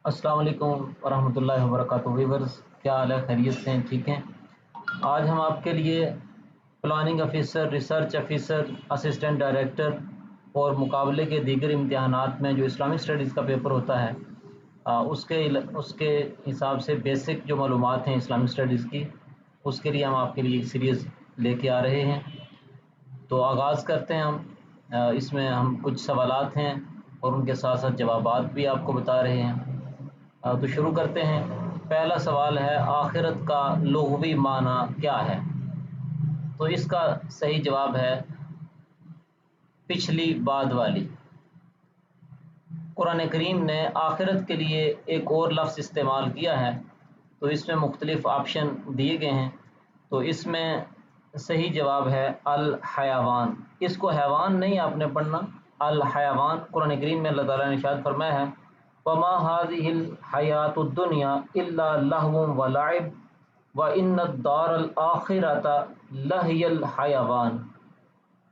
अस्सलाम वालेकुम वरहमतुल्लाहि वबरकातुहू। व्यूअर्स, क्या हाल है? खैरियत से हैं? ठीक हैं। आज हम आपके लिए planning officer, research officer, assistant director और मुकाबले के दीगर इम्तिहानात में जो इस्लामिक स्टडीज़ का पेपर होता है उसके हिसाब से बेसिक जो मालूमात हैं इस्लामिक स्टडीज़ की, उसके लिए हम आपके लिए एक सीरीज़ लेके आ रहे हैं। तो आगाज़ करते हैं हम। इसमें हम कुछ सवालात हैं और उनके साथ साथ जवाबात भी आपको बता रहे हैं। तो शुरू करते हैं। पहला सवाल है, आखिरत का लुग़वी माना क्या है? तो इसका सही जवाब है पिछली बाद वाली। कुरान करीम ने आखिरत के लिए एक और लफ्ज़ इस्तेमाल किया है, तो इसमें मुख्तलिफ ऑप्शन दिए गए हैं। तो इसमें सही जवाब है अल हयावान। इसको हैवान नहीं आपने पढ़ना, अल हयावान। कुरान करीम में अल्लाह ताला ने इरशाद फरमाया है, वमा हाज़िहिल हयातुद दुनिया इल्ला लहवुन व लइब व इन्नद दारल आखिरता लहियल हयावान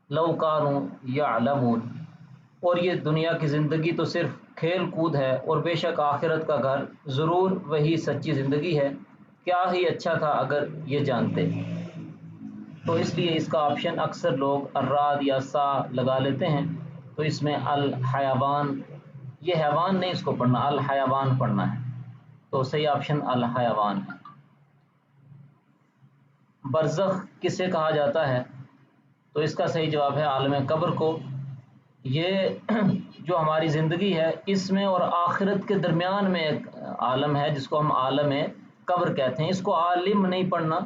लौ कानू यअलमून। और ये दुनिया की ज़िंदगी तो सिर्फ खेल कूद है और बेशक आखिरत का घर ज़रूर वही सच्ची ज़िंदगी है। क्या ही अच्छा था अगर ये जानते। तो इसलिए इसका ऑप्शन अक्सर लोग अर्राद या सा लगा लेते हैं। तो इसमें अल हयावान, ये हैवान नहीं इसको पढ़ना, अल हयावान पढ़ना है। तो सही ऑप्शन अल हयावान है। बरज़ख किसे कहा जाता है? तो इसका सही जवाब है आलम कब्र को। ये जो हमारी ज़िंदगी है इसमें और आखिरत के दरमियान में एक आलम है जिसको हम आलम कब्र कहते हैं। इसको आलिम नहीं पढ़ना,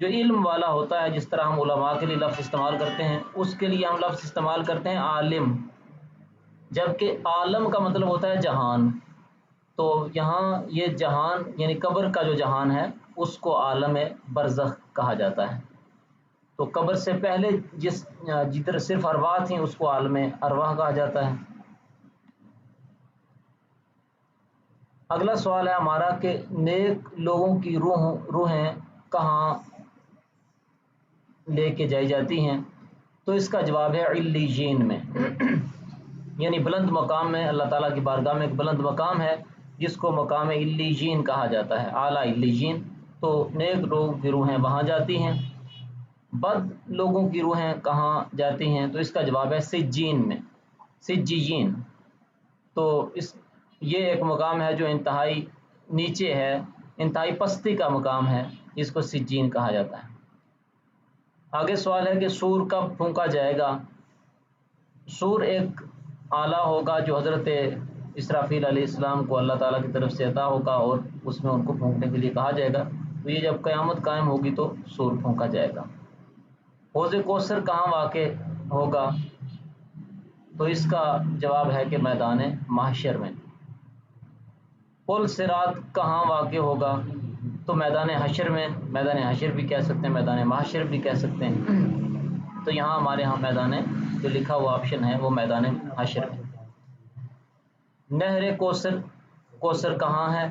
जो इल्म वाला होता है। जिस तरह हम उलमा के लिए लफ्ज़ इस्तेमाल करते हैं, उसके लिए हम लफ्ज़ इस्तेमाल करते हैं आलिम, जबकि आलम का मतलब होता है जहान। तो यहाँ ये जहान यानी कब्र का जो जहान है उसको आलम बरज़ख कहा जाता है। तो कब्र से पहले जिधर सिर्फ अरवाह थी उसको आलम अरवाह कहा जाता है। अगला सवाल है हमारा कि नेक लोगों की रूहें कहाँ लेके जाई जाती हैं? तो इसका जवाब है इल्लीजीन में यानी बुलंद मकाम में। अल्लाह ताला की बारगाह में एक बुलंद मकाम है जिसको मकाम इल्लीजीन कहा जाता है, आला इल्लीजीन। तो नेक लोगों की रूहें वहाँ जाती हैं। बद लोगों की रूहें कहाँ जाती हैं? तो इसका जवाब है सिज्जीन में, सिज्जीन। तो ये एक मकाम है जो इंतहाई नीचे है, इंतहाई पस्ती का मकाम है, जिसको सिज्जीन कहा जाता है। आगे सवाल है कि सूर कब फूंका जाएगा? सूर एक आला होगा जो हज़रत इसराफील अलैहिस्सलाम को अल्लाह ताला की तरफ से अता होगा और उसमें उनको फूंकने के लिए कहा जाएगा। तो ये जब क़यामत कायम होगी तो सूर फूंका जाएगा। हौज़ कौसर कहाँ वाक़े होगा? तो इसका जवाब है कि मैदान महशर में। पुल सिरात कहाँ वाक़े होगा? तो मैदान हशर में। मैदान हशर भी कह सकते हैं, मैदान महशर भी कह सकते हैं। तो यहाँ हमारे यहाँ मैदान जो लिखा हुआ ऑप्शन है वो मैदान हशर में। नहर कौसर कहाँ है?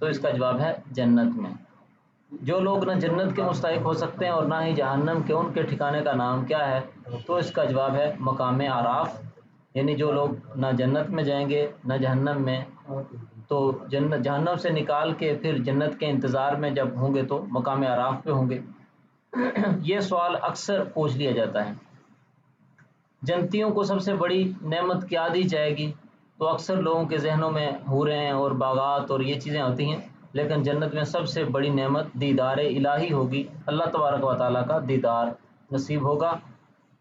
तो इसका जवाब है जन्नत में। जो लोग न जन्नत के मुस्तहिक हो सकते हैं और ना ही जहन्नम के, उनके ठिकाने का नाम क्या है? तो इसका जवाब है मकाम आराफ। यानी जो लोग ना जन्नत में जाएंगे ना जहन्नम में, तो जहन्नम से निकाल के फिर जन्नत के इंतज़ार में जब होंगे तो मकाम आराफ पे होंगे। ये सवाल अक्सर पूछ लिया जाता है, जन्नतियों को सबसे बड़ी नेमत क्या दी जाएगी? तो अक्सर लोगों के जहनों में हूरें और बागात और ये चीज़ें होती हैं, लेकिन जन्नत में सबसे बड़ी नेमत दीदार इलाही होगी। अल्लाह तबारक व तआला का दीदार नसीब होगा।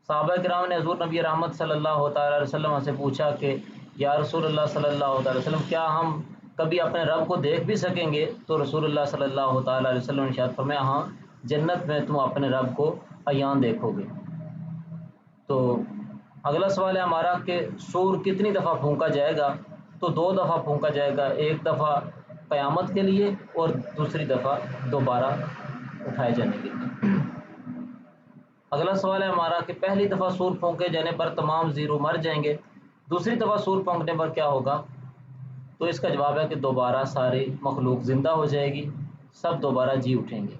सहाबा किराम ने हुज़ूर नबी रहमत सल्लल्लाहु अलैहि वसल्लम से पूछा कि या रसूलुल्लाह सल्लल्लाहु अलैहि वसल्लम, क्या हम कभी अपने रब को देख भी सकेंगे? तो रसूलुल्लाह सल्लल्लाहु अलैहि वसल्लम ने इरशाद फरमाया, हाँ, जन्नत में तुम अपने रब को अयान देखोगे। तो अगला सवाल है हमारा कि सूर कितनी दफ़ा फूंका जाएगा? तो 2 दफ़ा फूंका जाएगा, एक दफ़ा क़यामत के लिए और दूसरी दफ़ा दोबारा उठाए जाने के लिए। अगला सवाल है हमारा कि पहली दफ़ा सूर फूंके जाने पर तमाम ज़ीरो मर जाएंगे, दूसरी दफ़ा सूर फूंकने पर क्या होगा? तो इसका जवाब है कि दोबारा सारी मखलूक ज़िंदा हो जाएगी, सब दोबारा जी उठेंगे।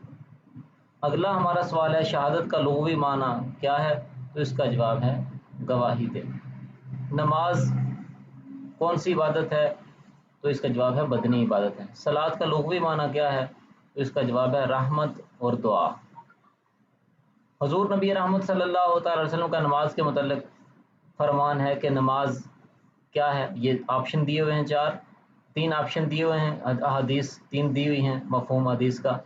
अगला हमारा सवाल है शहादत का लुग़वी माना क्या है? तो इसका जवाब है गवाही दे। नमाज कौन सी इबादत है? تو اس کا جواب ہے بدنی عبادت ہے۔ صلات کا لغوی معنی کیا ہے؟ تو اس کا جواب ہے رحمت اور دعا۔ حضور نبی رحمت صلی اللہ تعالی وسلم کا نماز کے متعلق فرمان ہے کہ نماز کیا ہے؟ یہ آپشن دیے ہوئے ہیں، تین آپشن دیے ہوئے ہیں، احادیث تین دی ہوئی ہیں مفہوم حدیث کا،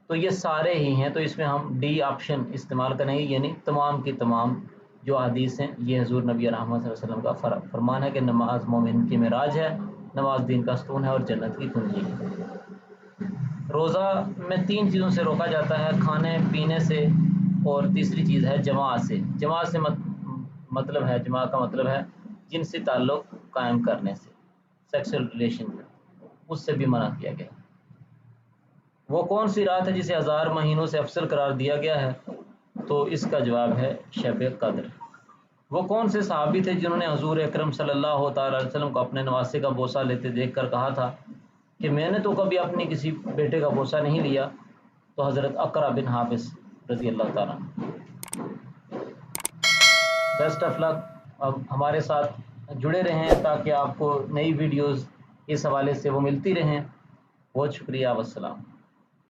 تو یہ سارے ہی ہیں، تو اس میں ہم ڈی آپشن استعمال کریں گے، یعنی تمام کی تمام جو حدیث ہیں یہ حضور نبی رحمت صلی اللہ علیہ وسلم کا فرمان ہے کہ نماز مومن کی معراج ہے، نماز دین کا ستون ہے اور جنت کی کنجی ہے۔ روزہ میں تین چیزوں سے روکا جاتا ہے، کھانے پینے سے، اور تیسری چیز ہے جماع سے۔ جماع سے مطلب ہے، جماع کا مطلب ہے جنسی تعلق قائم کرنے سے، سیکسل ریلیشن، اس سے بھی منع کیا گیا۔ وہ کون سی رات ہے جسے 1000 مہینوں سے افضل قرار دیا گیا ہے؟ تو اس کا جواب ہے شب قدر۔ وہ کون سے صحابی تھے جنہوں نے حضور اکرم صلی اللہ تعالی علیہ وسلم کو اپنے نواسے کا بوسہ لیتے دیکھ کر کہا تھا کہ میں نے تو کبھی اپنی کسی بیٹے کا بوسہ نہیں لیا؟ تو حضرت اقرا بن حابس رضی اللہ تعالیٰ۔ بیسٹ آف لک، اب ہمارے ساتھ جڑے رہیں تاکہ آپ کو نئی ویڈیوز اس حوالے سے وہ ملتی رہیں۔ بہت شکریہ، والسلام۔